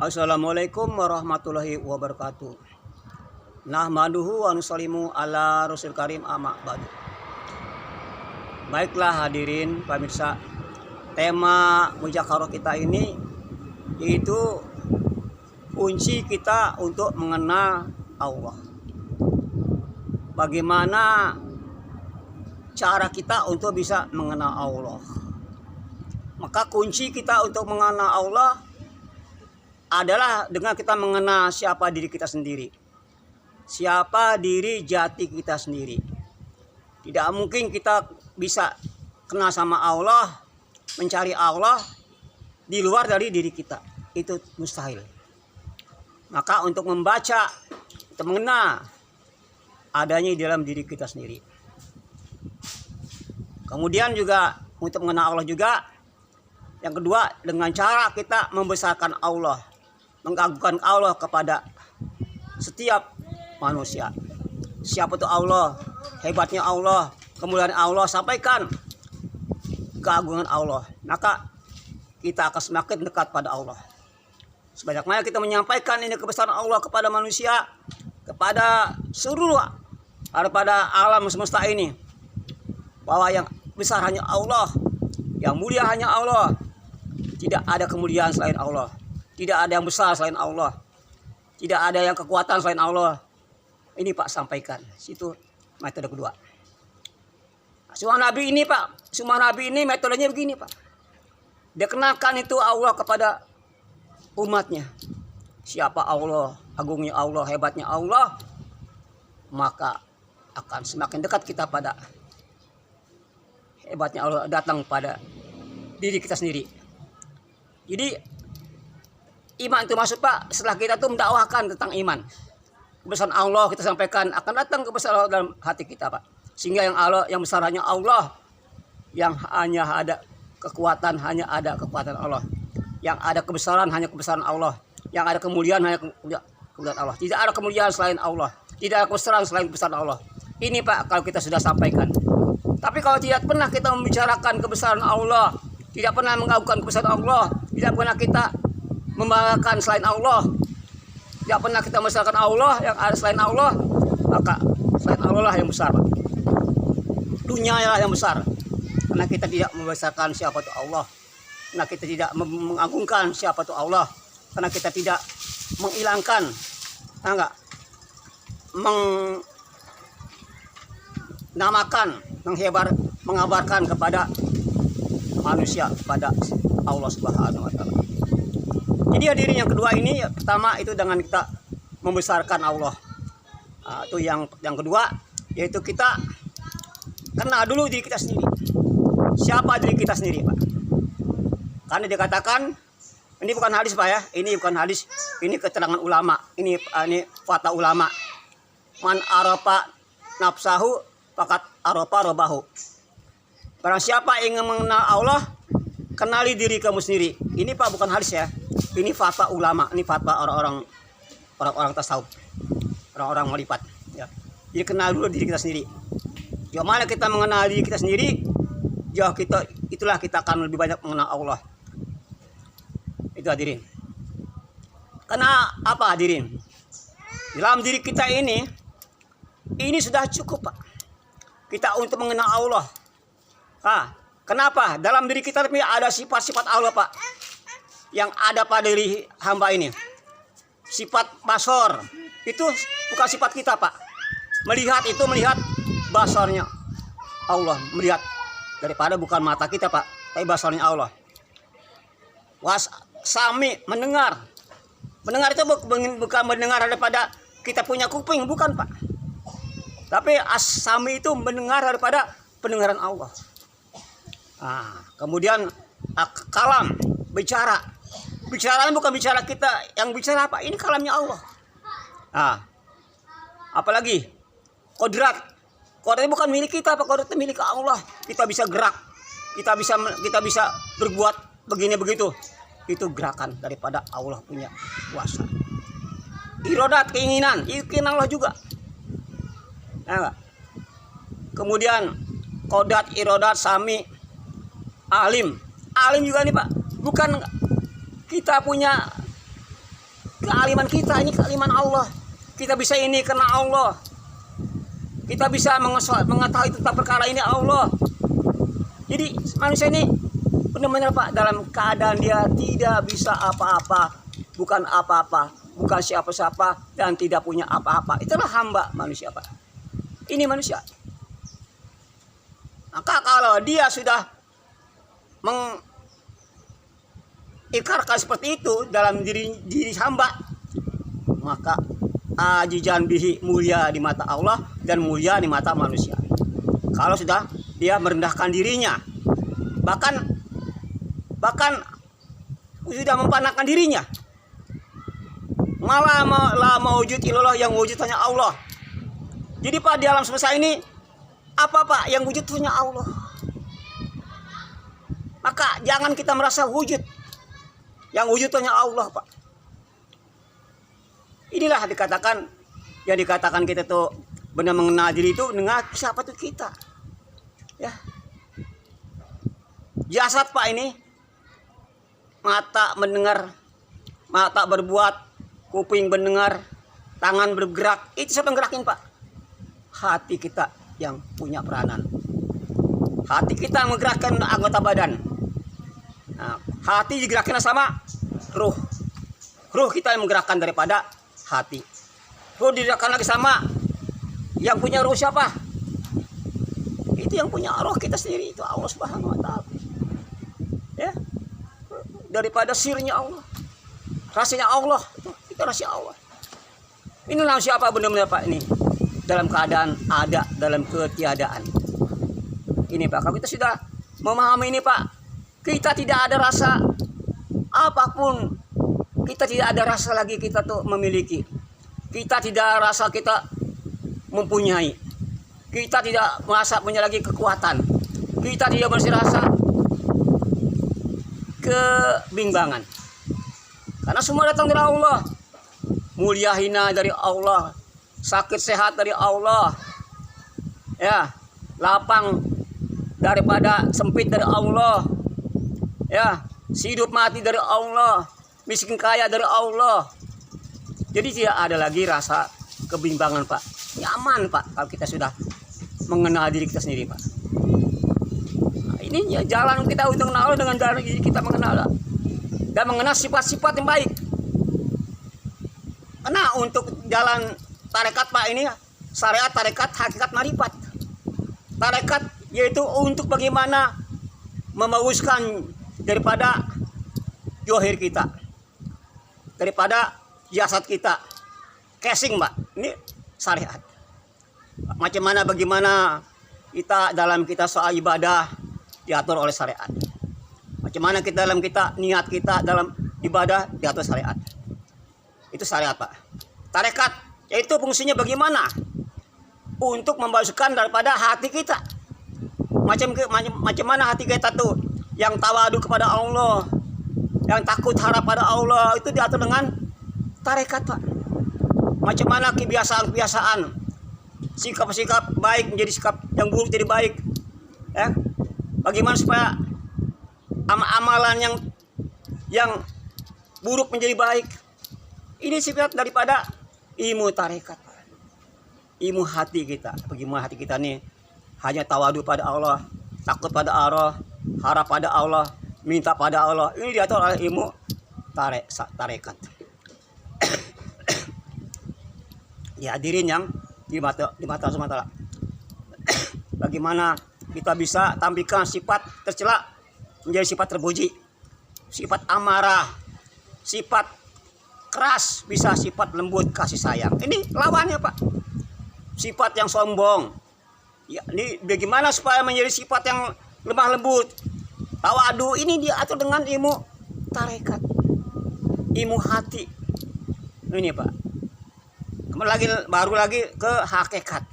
Assalamualaikum warahmatullahi wabarakatuh. Nahmaduhu wa nusallimu ala rasul karim amma ba'du. Baiklah hadirin pemirsa, tema muzakarah kita ini yaitu kunci kita untuk mengenal Allah. Bagaimana cara kita untuk bisa mengenal Allah? Maka kunci kita untuk mengenal Allah adalah dengan kita mengenal siapa diri kita sendiri. Siapa diri jati kita sendiri. Tidak mungkin kita bisa kenal sama Allah, mencari Allah di luar dari diri kita. Itu mustahil. Maka untuk membaca, untuk mengenal adanya di dalam diri kita sendiri. Kemudian juga untuk mengenal Allah juga, yang kedua dengan cara kita membesarkan Allah, mengagungkan Allah kepada setiap manusia. Siapa itu Allah, hebatnya Allah, kemuliaan Allah, sampaikan keagungan Allah. Maka kita akan semakin dekat pada Allah. Sebanyak mana kita menyampaikan ini kebesaran Allah kepada manusia, kepada seluruh daripada alam semesta ini, bahwa yang besar hanya Allah, yang mulia hanya Allah, tidak ada kemuliaan selain Allah. Tidak ada yang besar selain Allah. Tidak ada yang kekuatan selain Allah. Ini Pak sampaikan. Situ metode kedua. Sunnah Nabi ini Pak. Sunnah Nabi ini metodenya begini Pak. Dia kenalkan itu Allah kepada umatnya. Siapa Allah, agungnya Allah, hebatnya Allah. Maka akan semakin dekat kita pada hebatnya Allah datang pada diri kita sendiri. Jadi iman itu masuk Pak, setelah kita tuh mendakwahkan tentang iman. Kebesaran Allah kita sampaikan, akan datang kebesaran Allah dalam hati kita Pak. Sehingga yang Allah, yang besar hanya Allah. Yang hanya ada kekuatan, hanya ada kekuatan Allah. Yang ada kebesaran, hanya kebesaran Allah. Yang ada kemuliaan, hanya kemuliaan Allah. Tidak ada kemuliaan selain Allah. Tidak ada kebesaran selain kebesaran Allah. Ini Pak kalau kita sudah sampaikan. Tapi kalau tidak pernah kita membicarakan kebesaran Allah, tidak pernah mengagungkan kebesaran Allah, tidak pernah kita membanggakan selain Allah, tidak pernah kita membesarkan Allah yang ada selain Allah, maka selain Allah lah yang besar Pak. Dunia lah yang besar. Karena kita tidak membesarkan siapa itu Allah, karena kita tidak mengagungkan siapa itu Allah, karena kita tidak menghilangkan, menamakan, mengabarkan kepada manusia, kepada Allah Subhanahu wa taala. Jadi hadirin yang kedua ini, pertama itu dengan kita membesarkan Allah. Itu yang kedua, yaitu kita kenal dulu diri kita sendiri. Siapa diri kita sendiri Pak? Karena dikatakan, ini bukan hadis Pak ya, ini bukan hadis, ini keterangan ulama, ini fatwa ulama. Man arafa nafsahu faqad arafa rabbahu. Barang siapa ingin mengenal Allah, kenali diri kamu sendiri. Ini Pak bukan hadis ya. Ini fatwa ulama, ini fatwa orang tasawuf, orang-orang malifat. Ya. Jadi kenal dulu diri kita sendiri. Jauh mana kita mengenal diri kita sendiri, jauh itulah kita akan lebih banyak mengenal Allah. Itu hadirin. Karena apa hadirin? Dalam diri kita ini sudah cukup Pak. Kita untuk mengenal Allah. Kenapa? Dalam diri kita ada sifat-sifat Allah Pak, yang ada pada diri hamba ini. Sifat basor itu bukan sifat kita Pak. Melihat itu melihat basarnya Allah, melihat daripada bukan mata kita Pak, tapi basarnya Allah. Sami mendengar. Mendengar itu bukan mendengar daripada kita punya kuping, bukan Pak. Tapi as-sami itu mendengar daripada pendengaran Allah. Kemudian kalam, bicara. Bicaranya bukan bicara kita, yang bicara apa? Ini kalamnya Allah. Apalagi kodrat. Kodrat bukan milik kita, Pak. Kodrat itu milik Allah. Kita bisa gerak, kita bisa berbuat begini begitu. Itu gerakan daripada Allah punya kuasa. Irodat, keinginan, itu keinginan Allah juga. Kemudian kodat, irodat, sami, alim. Alim juga nih Pak. Bukan kita punya kealiman kita, ini kealiman Allah. Kita bisa ini karena Allah. Kita bisa mengetahui tentang perkara ini Allah. Jadi manusia ini benar-benar Pak, dalam keadaan dia tidak bisa apa-apa, bukan apa-apa, bukan siapa-siapa, dan tidak punya apa-apa. Itulah hamba manusia Pak. Ini manusia. Maka kalau dia sudah mengikarkan seperti itu dalam diri hamba, maka ajijan bihi, mulia di mata Allah dan mulia di mata manusia. Kalau sudah dia merendahkan dirinya, bahkan sudah mempanakan dirinya, malah la maujud ilallah, yang wujud hanya Allah. Jadi Pak, di alam semesta ini apa Pak yang wujud hanya Allah. Maka jangan kita merasa wujud, yang wujud hanya Allah Pak. Inilah dikatakan, yang dikatakan kita tuh benar mengenal diri itu dengan siapa tuh kita. Ya. Jasad Pak ini, mata mendengar, mata berbuat, kuping mendengar, tangan bergerak. Itu siapa yang gerakin Pak? Hati kita yang punya peranan. Hati kita menggerakkan anggota badan. Nah, hati digerakkan sama ruh. Ruh kita yang menggerakkan daripada hati. Ruh digerakkan lagi sama yang punya ruh siapa? Itu yang punya roh kita sendiri, itu Allah Subhanahu wa taala. Ya. Daripada sirnya Allah. Rasanya Allah, itu rahasia Allah. Inilah siapa benar-benar Pak ini, dalam keadaan ada, dalam ketiadaan. Ini Pak, kalau kita sudah memahami ini Pak, kita tidak ada rasa apapun, kita tidak ada rasa lagi kita tuh memiliki, kita tidak rasa kita mempunyai, kita tidak merasa punya lagi kekuatan, kita tidak masih rasa kebimbangan, karena semua datang dari Allah. Mulia hina dari Allah, sakit sehat dari Allah, ya, lapang daripada sempit dari Allah, ya, hidup mati dari Allah, miskin kaya dari Allah. Jadi tidak ada lagi rasa kebimbangan Pak, nyaman Pak kalau kita sudah mengenal diri kita sendiri Pak. Nah, ini ya jalan kita untuk mengenal dengan jalan kita mengenal dan mengenal sifat-sifat yang baik. Karena untuk jalan tarekat Pak ini, syariat tarekat hakikat marifat. Tarekat yaitu untuk bagaimana membaguskan daripada johir kita, daripada jasad kita, casing Pak. Ini syariat. Macam mana bagaimana kita dalam kita soal ibadah diatur oleh syariat. Macam mana kita dalam kita niat kita dalam ibadah diatur syariat. Itu syariat Pak. Tarekat yaitu fungsinya bagaimana untuk membaguskan daripada hati kita. Macam mana hati kita tuh yang tawadu kepada Allah, yang takut harap pada Allah, itu diatur dengan tarekat Pak. Macam mana kebiasaan-kebiasaan, sikap-sikap baik menjadi sikap yang buruk jadi baik, ya. Bagaimana supaya amalan yang buruk menjadi baik. Ini sifat daripada ilmu tarekat, ilmu hati kita. Bagaimana hati kita nih hanya tawadu pada Allah, takut pada Allah, harap pada Allah, minta pada Allah. Ini diatur oleh ilmu tarekat. Ya hadirin yang di mata Allah. Bagaimana kita bisa tampilkan sifat tercela menjadi sifat terpuji, sifat amarah, sifat keras bisa sifat lembut kasih sayang. Ini lawannya Pak, sifat yang sombong. Ya, ini bagaimana supaya menjadi sifat yang lemah lembut, tawadu. Ini diatur dengan ilmu tarekat, ilmu hati. Ini Pak. Kemudian baru lagi ke hakikat.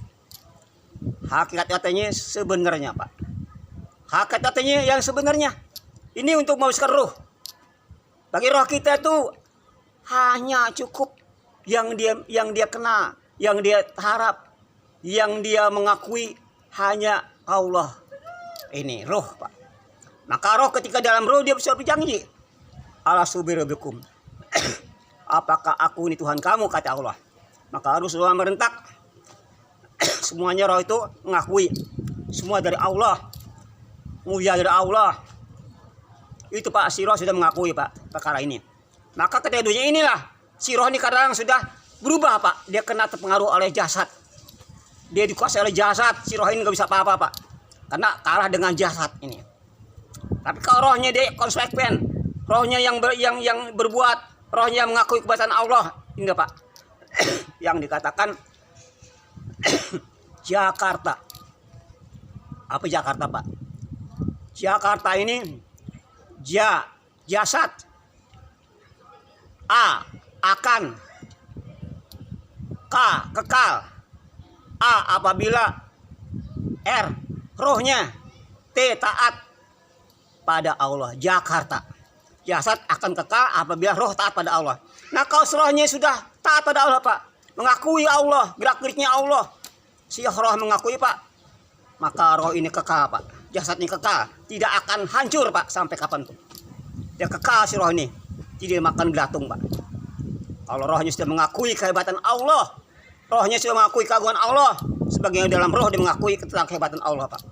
Hakikat katanya sebenarnya Pak. Hakikat katanya yang sebenarnya. Ini untuk membaguskan ruh. Bagi roh kita itu hanya cukup yang dia kenal, yang dia harap, yang dia mengakui hanya Allah. Ini roh Pak. Maka roh ketika dalam roh dia bisa berjanji, ala subirubikum. apakah aku ini Tuhan kamu, kata Allah. Maka Rasulullah merentak. Semuanya roh itu mengakui semua dari Allah, mulia dari Allah. Itu Pak, si roh sudah mengakui Pak perkara ini. Maka ketika dunia inilah si roh ini kadang sudah berubah Pak. Dia kena terpengaruh oleh jasad. Dia dikuasai oleh jasad. Si roh ini nggak bisa apa-apa Pak, karena kalah dengan jasad ini. Tapi kalau rohnya dia konsekuen, rohnya yang berbuat, rohnya mengakui kebesaran Allah, ini Pak, yang dikatakan Jakarta. Apa Jakarta Pak? Jakarta ini jasad, A akan, K kekal, A apabila, R rohnya, T taat pada Allah. Jakarta, jasad akan kekal apabila roh taat pada Allah. Nah kalau rohnya sudah taat pada Allah Pak, mengakui Allah, gerak-geriknya Allah, si roh mengakui Pak, maka roh ini kekal Pak, jasad ini kekal, tidak akan hancur Pak sampai kapan tuh. Dia kekal si roh ini, tidak makan belatung Pak. Kalau rohnya sudah mengakui kehebatan Allah, rohnya sudah mengakui keagungan Allah, sebagian dalam roh dia mengakui tentang kehebatan Allah Pak,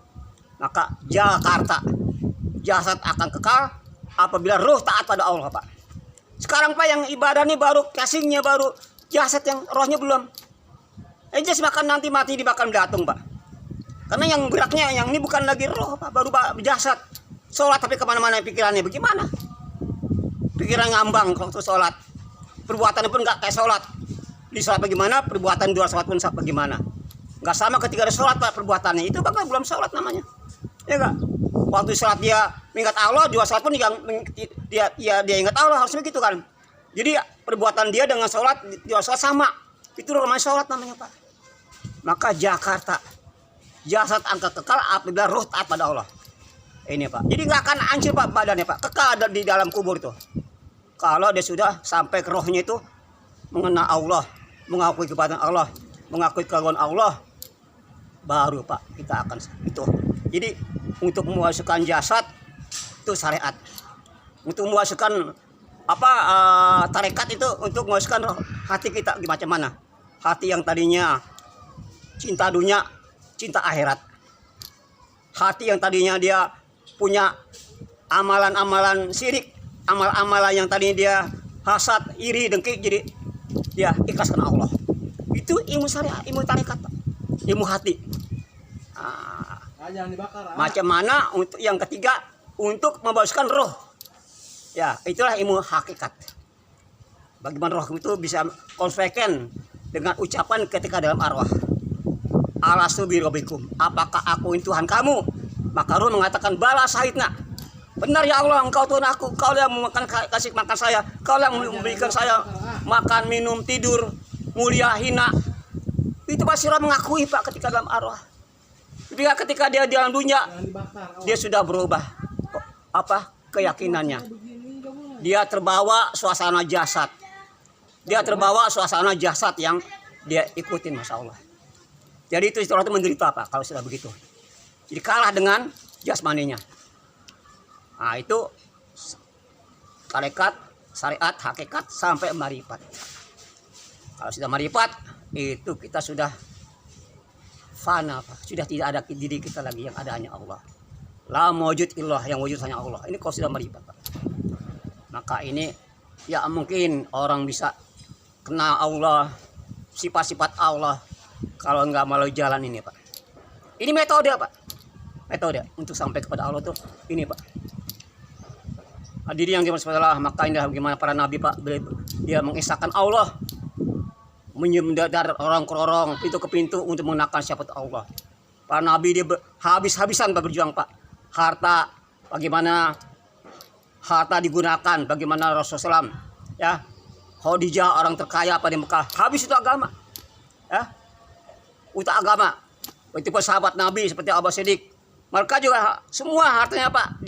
maka Jakarta, jasad akan kekal apabila roh taat pada Allah Pak. Sekarang Pak yang ibadah nih baru casingnya, baru jasad, yang rohnya belum. Just makan nanti mati dimakan belatung Pak. Karena yang geraknya yang ini bukan lagi roh Pak, baru jasad. Sholat tapi kemana-mana pikirannya bagaimana? Pikiran ngambang waktu sholat. Perbuatannya pun nggak kayak sholat. Di sholat bagaimana, perbuatan di luar sholat pun bagaimana. Nggak sama ketika ada sholat Pak perbuatannya. Itu bakal belum sholat namanya. Ya nggak? Waktu sholat dia mengingat Allah, di luar sholat pun dia ingat Allah, harusnya gitu kan. Jadi perbuatan dia dengan sholat di luar sholat sama. Itu namanya sholat namanya Pak. Maka Jakarta, jasad angka kekal apabila roh taat pada Allah. Ini Pak. Jadi nggak akan hancur Pak badannya Pak. Kekal di dalam kubur itu. Kalau dia sudah sampai ke rohnya itu mengenal Allah, mengakui kebesaran Allah, mengakui keagungan Allah, baru Pak kita akan itu. Jadi untuk memasukkan jasad itu syariat. Untuk memasukkan tarekat itu untuk memasukkan hati kita macam mana? Hati yang tadinya cinta dunia, cinta akhirat. Hati yang tadinya dia punya amalan-amalan syirik, amal-amalan yang tadinya dia hasad, iri, dengki, jadi dia ikhlaskan Allah. Itu ilmu syariat, ilmu tarekat, ilmu hati. Jangan dibakar. Macam mana untuk yang ketiga, untuk membebaskan roh. Ya, itulah ilmu hakikat. Bagaimana roh itu bisa konsekuensi dengan ucapan ketika dalam arwah. Alastu bi rabbikum, apakah aku ini Tuhan kamu? Maka roh mengatakan bala syahidna. Benar ya Allah, engkau Tuhan aku, kau yang kasih makan saya, kau yang memberikan saya makan, minum, tidur, mulia, hina. Itu pasti roh mengakui Pak ketika dalam arwah. Ketika dia di dalam dunia, dia sudah berubah keyakinannya. Dia terbawa suasana jasad. Dia terbawa suasana jasad yang dia ikutin, Masya Allah. Jadi itu istilah itu menderita Pak kalau sudah begitu. Jadi kalah dengan jasmaninya. Nah itu tarekat, syariat, hakikat sampai marifat. Kalau sudah marifat itu kita sudah fana Pak. Sudah tidak ada diri kita lagi, yang ada hanya Allah. La mawjud illah, yang wujud hanya Allah. Ini kalau sudah marifat Pak. Maka ini ya mungkin orang bisa kenal Allah, sifat-sifat Allah kalau nggak melalui jalan ini Pak. Ini metode Pak. Metode untuk sampai kepada Allah tuh ini Pak. Hadirin yang dimuliakan Allah, maka indah bagaimana para nabi Pak, dia mengisahkan Allah, menyedar orang ke orang, pintu ke pintu untuk mengenalkan siapa Allah. Para nabi dia habis-habisan Pak berjuang Pak. Harta, bagaimana harta digunakan, bagaimana Rasulullah ya, Khadijah orang terkaya pada Mekah, habis itu agama ya, untuk agama. Itu sahabat Nabi seperti Abu Siddiq, mereka juga semua hartanya Pak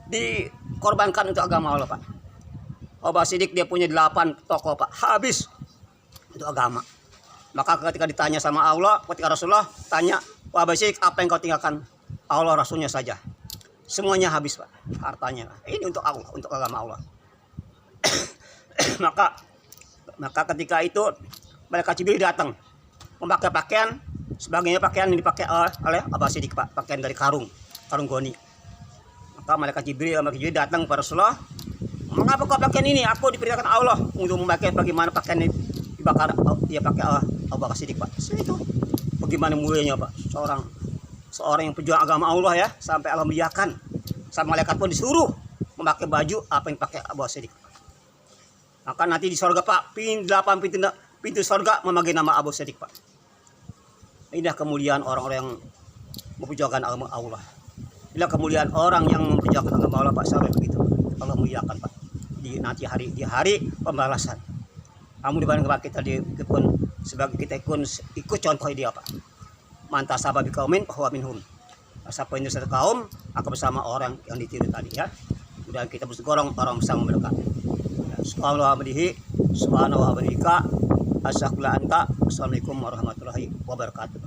dikorbankan untuk agama Allah Pak. Abu Siddiq dia punya 8 toko Pak, habis untuk agama. Maka ketika ditanya sama Allah, ketika Rasulullah tanya, Abu Siddiq apa yang kau tinggalkan? Allah Rasulnya saja. Semuanya habis Pak, hartanya. Ini untuk Allah, untuk agama Allah. maka ketika itu malaikat Jibril datang memakai pakaian sebagainya, pakaian yang dipakai oleh Abu Siddiq, Pak, pakaian dari karung goni. Maka malaikat Jibril datang kepada Rasulullah, mengapa kau pakaian ini? Aku diperintahkan Allah untuk memakai bagaimana pakaian ini dibakar, dia pakai Abu Bakar Siddiq, Pak. Itu bagaimana mulianya, Pak, seorang yang pejuang agama Allah ya, sampai Allah muliakan. Sama malaikat pun disuruh memakai baju apa yang pakai Abu Bakar Siddiq. Maka nanti di surga, Pak, 8 pintu surga memakai nama Abu Siddiq, Pak. Inilah kemuliaan orang-orang yang memperjuangkan agama Allah. Inilah kemuliaan orang yang memperjuangkan agama Allah, Pak, sampai begitu. Allah muliakan, Pak. Di hari pembalasan. Kamu dibanding kita sebagai kita ikut contoh dia, Pak. Manta sahabat kaumin bahwa minhum. Siapa ini satu kaum, aku bersama orang yang ditiru tadi ya. Kemudian kita bergolong orang bersama mereka. Subhanallah wa bihamdihi, asyhadu an la ilaha illa anta, assalamualaikum warahmatullahi wabarakatuh.